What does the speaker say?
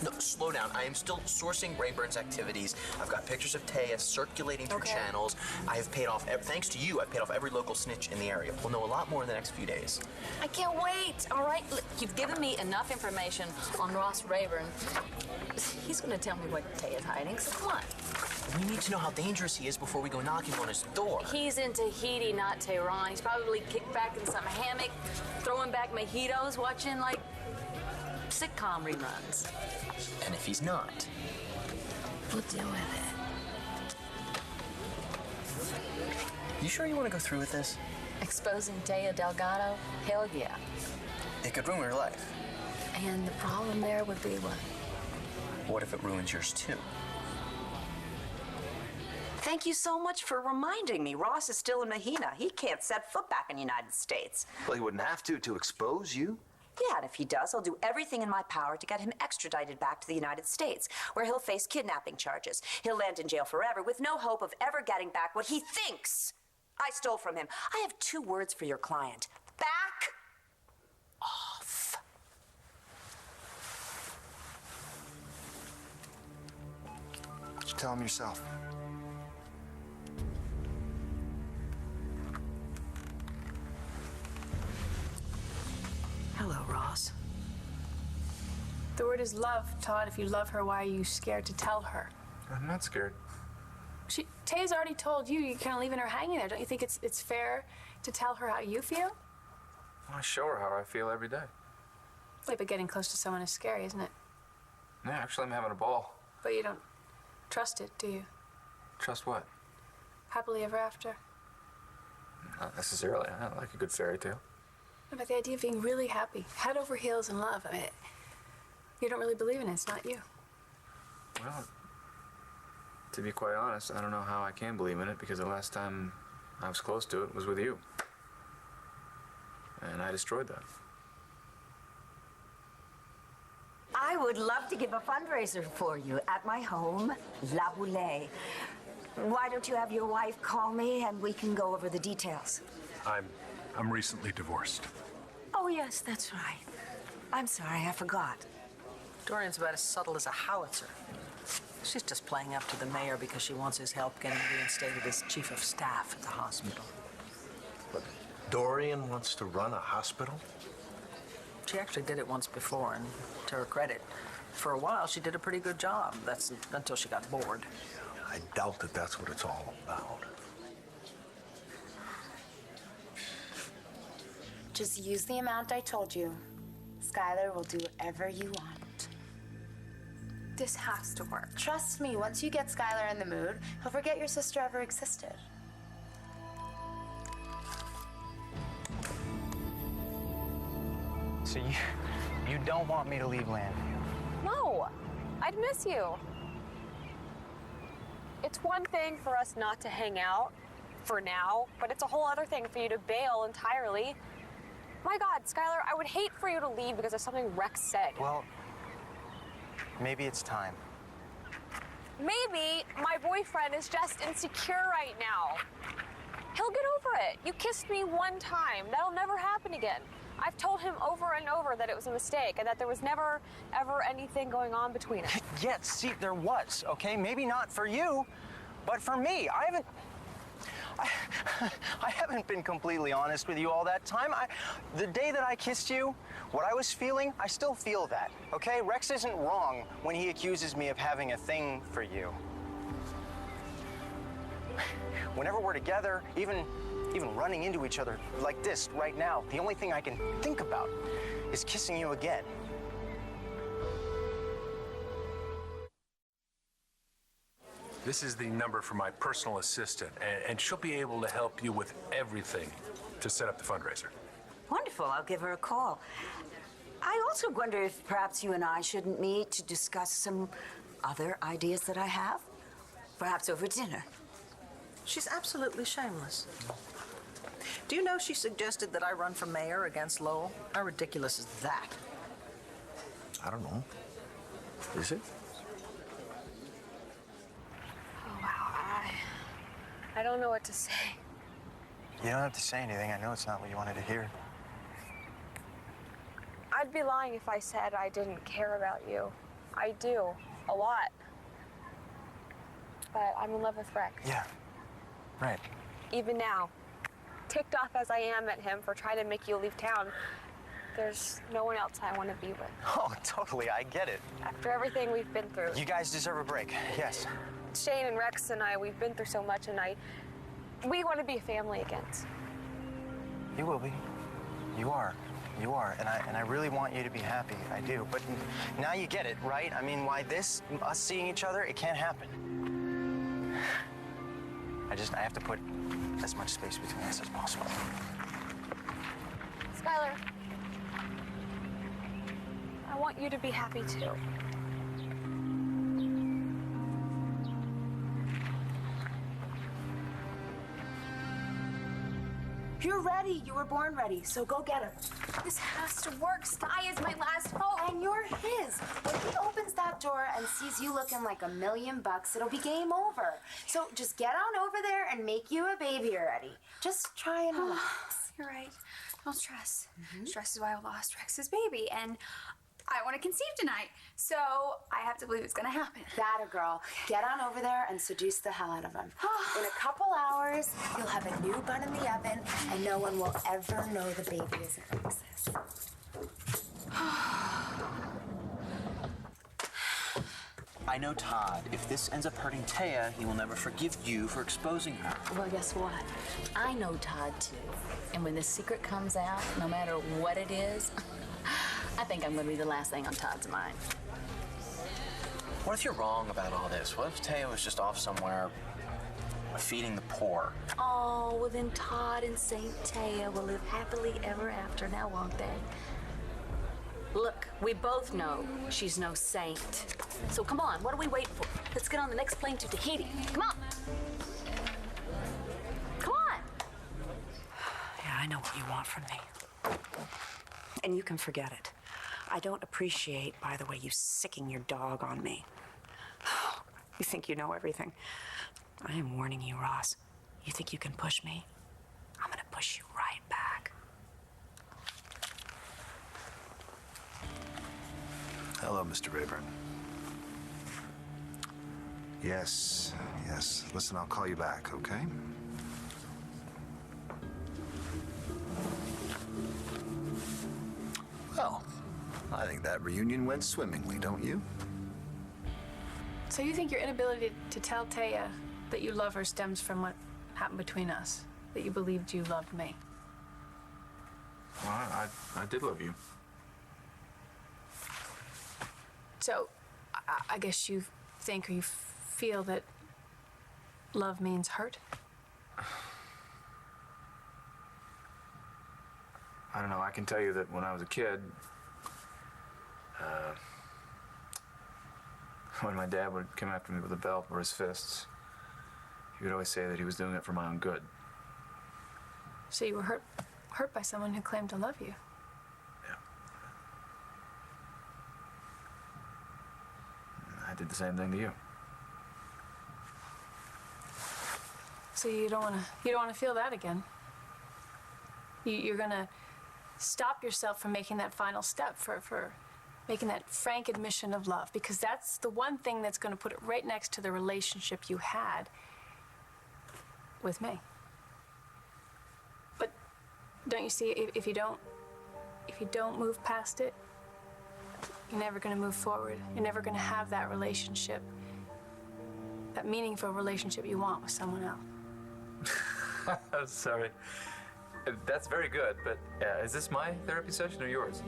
No, slow down. I am still sourcing Rayburn's activities. I've got pictures of Taya circulating through channels. I have paid off, thanks to you, I've paid off every local snitch in the area. We'll know a lot more in the next few days. I can't wait, all right? Look, you've given me enough information on Ross Rayburn. He's gonna tell me what Taya's hiding, so come on. We need to know how dangerous he is before we go knocking on his door. He's in Tahiti, not Tehran. He's probably kicked back in some hammock, throwing back mojitos, watching, like, sitcom reruns. And if he's not, we'll deal with it. You sure you want to go through with this? Exposing Taya Delgado? Hell yeah. It could ruin her life. And the problem there would be what? What if it ruins yours too? Thank you so much for reminding me. Ross is still in Mahina. He can't set foot back in the United States. Well, he wouldn't have to expose you. Yeah, and if he does, I'll do everything in my power to get him extradited back to the United States, where he'll face kidnapping charges. He'll land in jail forever with no hope of ever getting back what he thinks I stole from him. I have 2 words for your client. Back off. Just tell him yourself. Hello, Ross. The word is love, Todd. If you love her, why are you scared to tell her? I'm not scared. Taya's already told you. You're kind of leaving her hanging there. Don't you think it's fair to tell her how you feel? I show her how I feel every day. Wait, but getting close to someone is scary, isn't it? Yeah, actually, I'm having a ball. But you don't trust it, do you? Trust what? Happily ever after? Not necessarily. I like a good fairy tale. What about the idea of being really happy, head over heels in love? I mean, you don't really believe in it. It's not you. Well, to be quite honest, I don't know how I can believe in it because the last time I was close to it was with you. And I destroyed that. I would love to give a fundraiser for you at my home, La Boulée. Why don't you have your wife call me and we can go over the details? I'm recently divorced. Oh, yes, that's right. I'm sorry, I forgot. Dorian's about as subtle as a howitzer. She's just playing up to the mayor because she wants his help getting reinstated as chief of staff at the hospital. But Dorian wants to run a hospital? She actually did it once before, and to her credit, for a while she did a pretty good job. That's until she got bored. I doubt that that's what it's all about. Just use the amount I told you. Skylar will do whatever you want. This has to work. Trust me, once you get Skylar in the mood, he'll forget your sister ever existed. So you don't want me to leave Llanview? No, I'd miss you. It's one thing for us not to hang out for now, but it's a whole other thing for you to bail entirely. My God, Skylar, I would hate for you to leave because of something Rex said. Well, maybe it's time. Maybe my boyfriend is just insecure right now. He'll get over it. You kissed me one time. That'll never happen again. I've told him over and over that it was a mistake and that there was never, ever anything going on between us. Yet, see, there was, okay? Maybe not for you, but for me. I haven't been completely honest with you all that time. The day that I kissed you, what I was feeling, I still feel that, okay? Rex isn't wrong when he accuses me of having a thing for you. Whenever we're together, even running into each other like this right now, the only thing I can think about is kissing you again. This is the number for my personal assistant, and she'll be able to help you with everything to set up the fundraiser. Wonderful, I'll give her a call. I also wonder if perhaps you and I shouldn't meet to discuss some other ideas that I have. Perhaps over dinner. She's absolutely shameless. Do you know she suggested that I run for mayor against Lowell? How ridiculous is that? I don't know. Is it? Oh, wow. I don't know what to say. You don't have to say anything. I know it's not what you wanted to hear. I'd be lying if I said I didn't care about you. I do. A lot. But I'm in love with Rex. Yeah, right. Even now, ticked off as I am at him for trying to make you leave town, there's no one else I want to be with. Oh, totally, I get it. After everything we've been through. You guys deserve a break, yes. Shane and Rex and I, we've been through so much, and we want to be a family again. You will be. You are. You are. And I really want you to be happy. I do. But now you get it, right? I mean, why us seeing each other, it can't happen. I have to put as much space between us as possible. Skylar, I want you to be happy too. You're ready. You were born ready, so go get him. This has to work. Sky is my last hope. And you're his. When he opens that door and sees you looking like $1 million, it'll be game over. So just get on over there and make you a baby already. Just try and relax. You're right. Don't stress. Stress is why I lost Rex's baby, and I want to conceive tonight. So I have to believe it's gonna happen. That a girl. Get on over there and seduce the hell out of him. In a couple hours, you'll have a new bun in the oven, and no one will ever know the baby isn't Rex's. I know Todd. If this ends up hurting Taya, he will never forgive you for exposing her. Well, guess what? I know Todd, too. And when this secret comes out, no matter what it is, I think I'm going to be the last thing on Todd's mind. What if you're wrong about all this? What if Taya was just off somewhere feeding the poor? Oh, well then Todd and St. Taya will live happily ever after now, won't they? Look, we both know she's no saint. So come on, what are we waiting for? Let's get on the next plane to Tahiti. Come on. Come on. Yeah, I know what you want from me. And you can forget it. I don't appreciate, by the way, you sicking your dog on me. You think you know everything. I am warning you, Ross. You think you can push me? I'm gonna push you right back. Hello, Mr. Rayburn. Yes. Listen, I'll call you back, okay? Well, I think that reunion went swimmingly, don't you? So you think your inability to tell Taya that you love her stems from what happened between us? That you believed you loved me? Well, I did love you. So, I guess you think or you feel that love means hurt? I don't know. I can tell you that when I was a kid, when my dad would come after me with a belt or his fists, he would always say that he was doing it for my own good. So you were hurt by someone who claimed to love you? Yeah. I did the same thing to you. So you don't want to feel that again. You're gonna stop yourself from making that final step for making that frank admission of love, because that's the one thing that's going to put it right next to the relationship you had with me. But don't you see, if you don't move past it, you're never going to move forward. You're never going to have that relationship, that meaningful relationship you want with someone else. Sorry. That's very good, but is this my therapy session or yours?